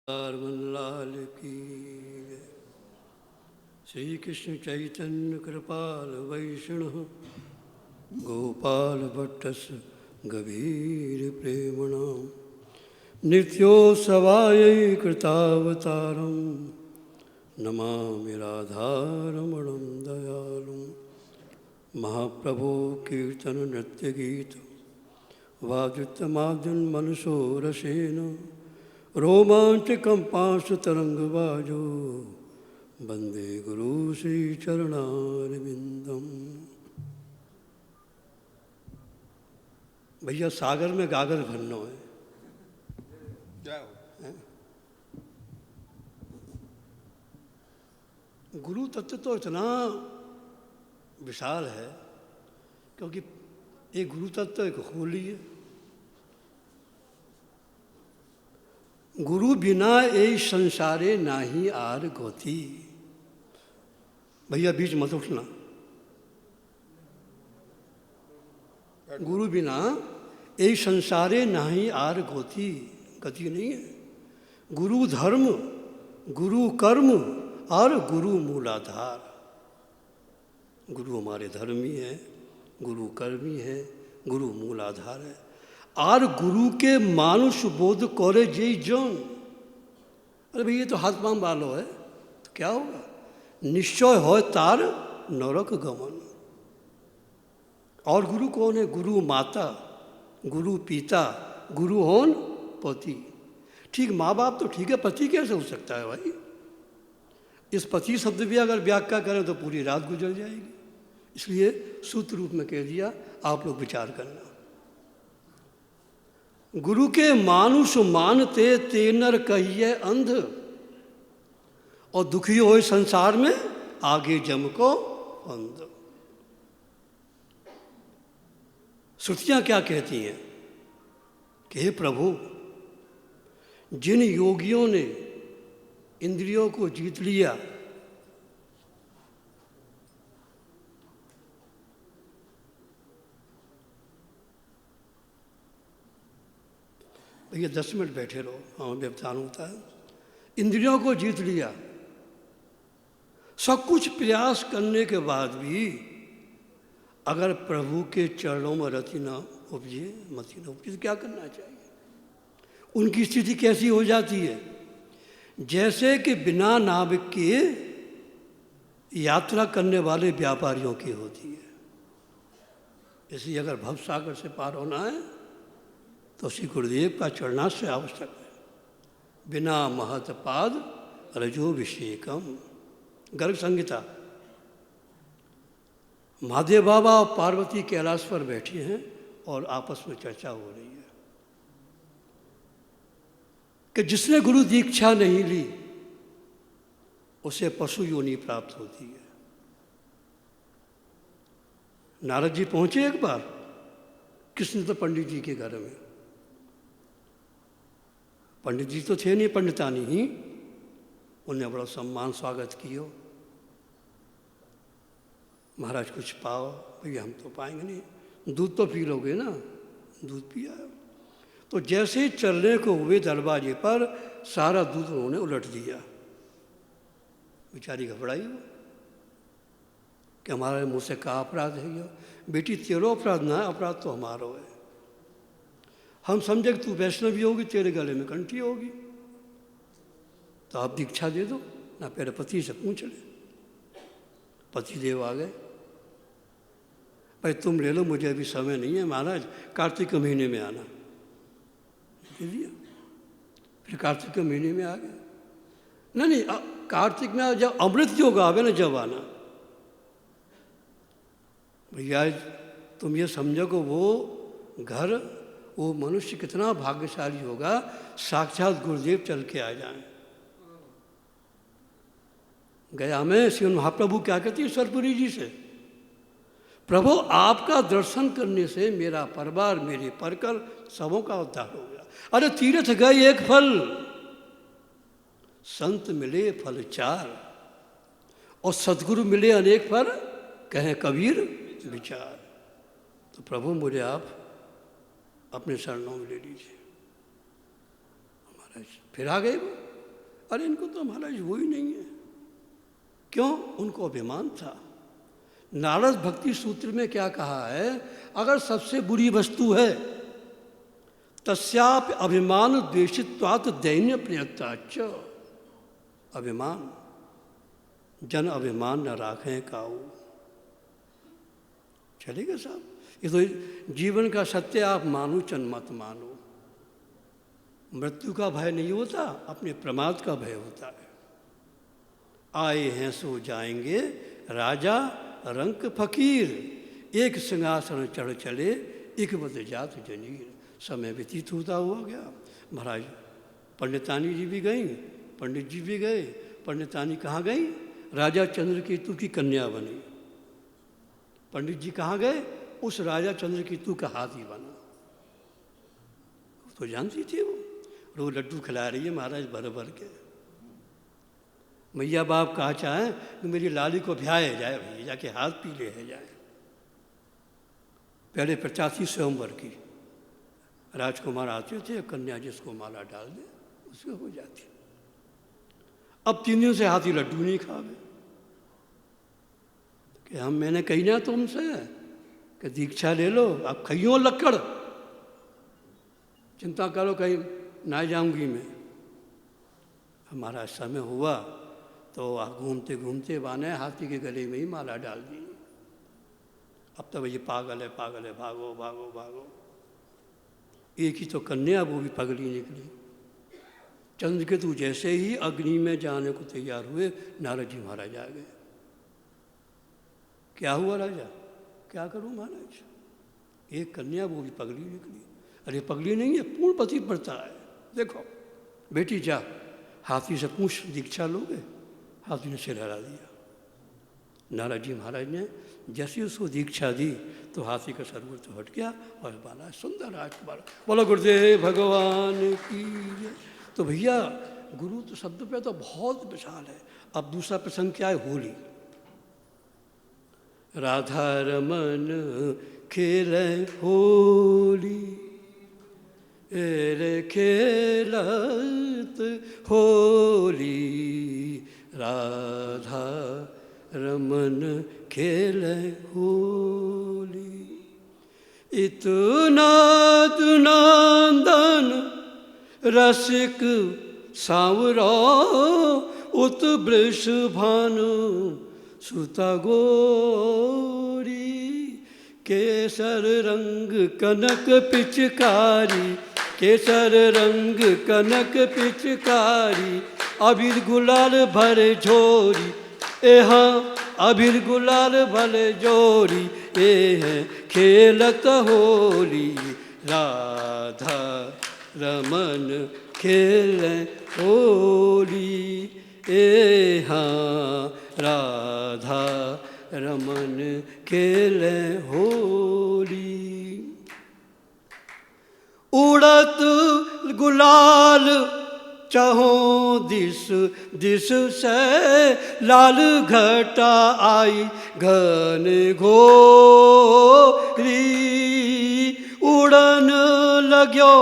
लाल की जय। श्री कृष्ण चैतन्य कृपाल वैष्णव गोपाल भट्टस गभीर प्रेमणाम नित्योत्सवायै कृतावतारं नमामि राधारमणं दयालुं। महाप्रभो कीर्तन नृत्य गीत वादित्रमाद्यं मनसो रसेन रोमांचकंपाशतरंगबाजो वंदे गुरु श्री चरणारविंदम। भैया सागर में गागर भरना है। गुरु तत्व तो इतना विशाल है क्योंकि एक गुरु तत्व एक होली है। गुरु बिना ए संसारे नाही आर गोती। भैया बीच मत उठना। गुरु बिना ए संसारे नाही आर गोती, गति नहीं है। गुरु धर्म, गुरु कर्म और गुरु मूलाधार। गुरु हमारे धर्मी है, गुरु कर्मी है, गुरु मूलाधार है। और गुरु के मानुष बोध करे जय जन। अरे भाई ये तो हाथ पांव वालो है तो क्या होगा? निश्चय हो तार नरक गमन। और गुरु कौन है? गुरु माता, गुरु पिता, गुरु होन पति। ठीक माँ बाप तो ठीक है, पति कैसे हो सकता है भाई? इस पति शब्द भी अगर व्याख्या करें तो पूरी रात गुजर जाएगी। इसलिए सूत्र रूप में कह दिया, आप लोग विचार करना। गुरु के मानुष मानते ते नर कहिए अंध, और दुखी होए संसार में आगे जम को अंध। श्रुतियां क्या कहती हैं कि हे प्रभु, जिन योगियों ने इंद्रियों को जीत लिया, भैया 10 मिनट बैठे रहो, हाँ व्यवधान होता है। इंद्रियों को जीत लिया, सब कुछ प्रयास करने के बाद भी अगर प्रभु के चरणों में रति न उपजे, मति न उपजे, तो क्या करना चाहिए? उनकी स्थिति कैसी हो जाती है? जैसे कि बिना नाविक के यात्रा करने वाले व्यापारियों की होती है। इसलिए अगर भवसागर से पार होना है तो श्री गुरुदेव का चरणाश्रय आवश्यक है। बिना महत पाद रजोभिषेकम। गर्ग संहिता। महादेव बाबा और पार्वती कैलाश पर बैठे हैं और आपस में चर्चा हो रही है कि जिसने गुरु दीक्षा नहीं ली उसे पशु योनि प्राप्त होती है। नारद जी पहुंचे एक बार कृष्ण तो पंडित जी के घर में। पंडित जी तो थे नहीं, पंडितानी ही। उन्हें बड़ा सम्मान स्वागत किया। महाराज कुछ पाओ। भैया हम तो पाएंगे नहीं, दूध तो पी लोगे ना। दूध पिया। तो जैसे ही चलने को हुए दरवाजे पर, सारा दूध उन्होंने उलट दिया। बेचारी घबराई हो कि हमारे मुँह से क्या अपराध है? ये बेटी तेरो अपराध ना है, अपराध तो हमारा है। हम समझे कि तू वैष्णवी होगी, तेरे गले में कंठी होगी, तो आप दीक्षा दे दो ना। पहले पति से पूछ ले। पति देव आ गए। भाई तुम ले लो, मुझे अभी समय नहीं है महाराज, कार्तिक के महीने में आना। दे दिया। फिर कार्तिक के महीने में आ गए। नहीं, कार्तिक में जब अमृत योग आवे ना, जब आना। भैया तुम ये समझो कि वो घर, वो मनुष्य कितना भाग्यशाली होगा, साक्षात गुरुदेव चल के आ जाए। गया में श्री महाप्रभु क्या कहती है सरपुरी जी से? प्रभु आपका दर्शन करने से मेरा परिवार, मेरे परकर सबों का उद्धार हो गया। अरे तीर्थ गए एक फल, संत मिले फल 4, और सदगुरु मिले अनेक फल, कहें कबीर विचार। तो प्रभु मुझे आप अपने शरणों में ले लीजिए। महाराज फिर आ गए वो। अरे इनको तो महाराज वो ही नहीं है। क्यों? उनको अभिमान था। नारद भक्ति सूत्र में क्या कहा है? अगर सबसे बुरी वस्तु है तस्याप अभिमान द्वेषित्वात् दैन्य प्रयत्ताच। अभिमान, जन अभिमान न राखें काऊ। चलेगा साहब? ये तो जीवन का सत्य, आप मानो चन मत मानो। मृत्यु का भय नहीं होता, अपने प्रमाद का भय होता है। आए हैं सो जाएंगे, राजा रंक फकीर, एक सिंहासन चढ़ चले, एक बद जात जनीर। समय व्यतीत होता हुआ गया। महाराज पंडितानी जी भी गई, पंडित जी भी गए। पंडितानी कहाँ गई? राजा चंद्रकेतु की कन्या बनी। पंडित जी कहाँ गए? उस राजा चंद्रकेतु का हाथी बना। तो जानती थी वो, रोज लड्डू खिला रही है महाराज भर भर के। मैया बाप कहा चाहे कि मेरी लाली को ब्याया जाए, भैया जाके हाथ पीले है जाए। पहले 85 स्वयंवर की राजकुमार आते थे, कन्या जिसको माला डाल दे उसको हो जाती। अब 3 दिन से हाथी लड्डू नहीं खा गए। कि मैंने कही ना तुमसे कि दीक्षा ले लो, आप खाइयो लक्कड़, चिंता करो कहीं ना जाऊंगी मैं। हमारा समय हुआ तो घूमते घूमते बाने हाथी के गले में ही माला डाल दी। अब तो ये पागल है, पागल है, भागो भागो भागो। एक ही तो कन्या, वो भी पगली निकली। चंद्रकेतु जैसे ही अग्नि में जाने को तैयार हुए, नारद जी महाराज आ गए। क्या हुआ राजा? क्या करूं महाराज? एक कन्या, वो भी पगली निकली। अरे पगली नहीं है, पूर्ण पति पड़ता है। देखो बेटी जा, हाथी से पूछ दीक्षा लोगे? हाथी ने सिर हिला दिया। नारद जी महाराज ने जैसे उसको दीक्षा दी तो हाथी का सर तो हट गया और बाला सुंदर राजकुमार। बोलो गुरुदेव भगवान की जय। तो भैया गुरु तो शब्द पे तो बहुत विशाल है। अब दूसरा प्रसंग क्या है? होली। राधा रमन खेले होली, रे खेलत होली, राधा रमन खेले होली। इतना नंदन रसिक सांवरा, उत वृषभानु सुता गोरी, केसर रंग कनक पिचकारी, केसर रंग कनक पिचकारी, अबीर गुलाल भरे झोरी, हाँ अबीर गुलाल भले जोरी, ए है खेलत होली, राधा रमन खेले होली, ए हाँ राधा रमन खेले होली। उड़त गुलाल चहो दिस दिस से, लाल घटा आई घन घोरी, उड़न लाग्यो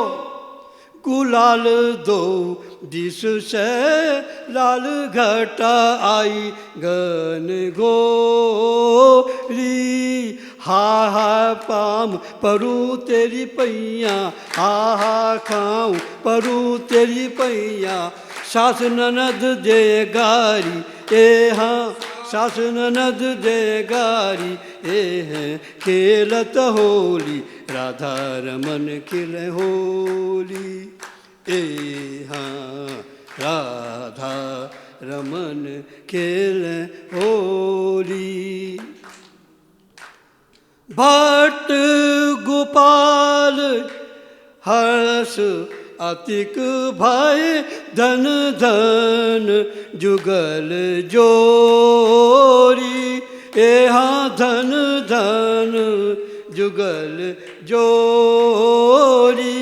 गुलाल दो दिस से, लाल घटा आई घन घोरी, हा हा पाम परू तेरी पैया, हा हा खाऊं परू तेरी पैया, सास ननद दे गारी, ए हाँ सास ननद दे गारी, ए है खेलत होली, राधा रमन खेले होली, ए हाँ राधा रमन खेले होली। भट्ट गोपाल हर्ष अतिक भय, धन धन जुगल जोरी, ए हाँ धन धन जुगल जोरी,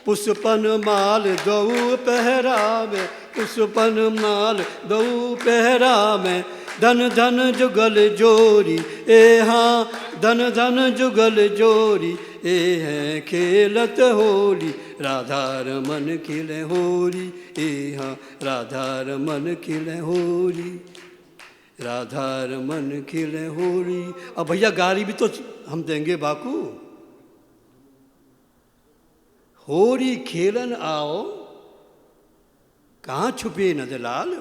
पुष्पन माल दऊ पहरावे, पुष्पन माल दऊ पहरावे, धन धन जुगल जोरी, ए हाँ धन धन जुगल जोरी, ए हैं खेलत होली, राधा रमन खिले होली, ए हाँ राधा रमन खिले होली, राधा रमन खिले होली। अब भैया गाली भी तो हम देंगे बाकू। होली खेलन आओ, कहाँ छुपे नंदलाल,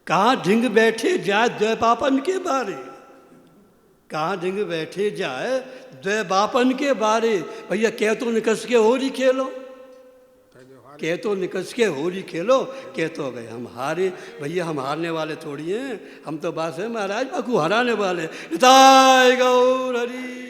कहाँ ढिंग बैठे जाए द्वैपापन के बारे, कहाँ ढिंग बैठे जाए द्वैपापन के बारे। भैया कह तो निकस के होली खेलो, कह तो निकस के होली खेलो, कह तो गए हम हारे। भैया हम हारने वाले थोड़ी हैं, हम तो बात है महाराज बाकू हराने वाले। गौर हरी।